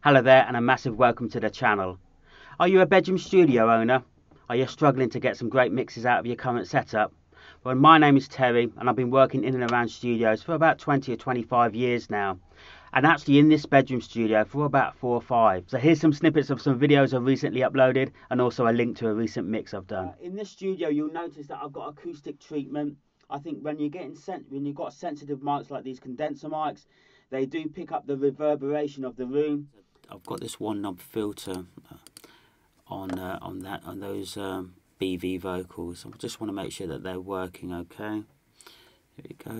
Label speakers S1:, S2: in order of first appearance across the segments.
S1: Hello there and a massive welcome to the channel. Are you a bedroom studio owner? Are you struggling to get some great mixes out of your current setup? Well, my name is Terry and I've been working in and around studios for about 20 or 25 years now. And actually in this bedroom studio for about 4 or 5. So here's some snippets of some videos I've recently uploaded and also a link to a recent mix I've done. In this studio you'll notice that I've got acoustic treatment. I think when you've got sensitive mics like these condenser mics, they do pick up the reverberation of the room. I've got this one knob filter on those BV vocals. I just want to make sure that they're working okay. Here we go.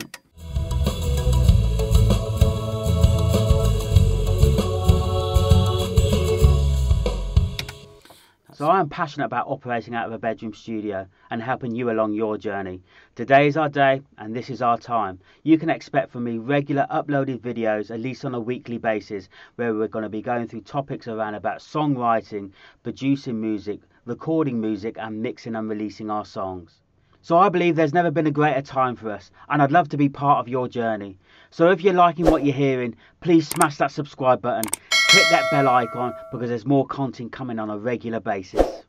S1: So I am passionate about operating out of a bedroom studio and helping you along your journey. Today is our day and this is our time. You can expect from me regular uploaded videos, at least on a weekly basis, where we're going to be going through topics around about songwriting, producing music, recording music and mixing and releasing our songs. So I believe there's never been a greater time for us and I'd love to be part of your journey. So if you're liking what you're hearing, please smash that subscribe button. Click that bell icon because there's more content coming on a regular basis.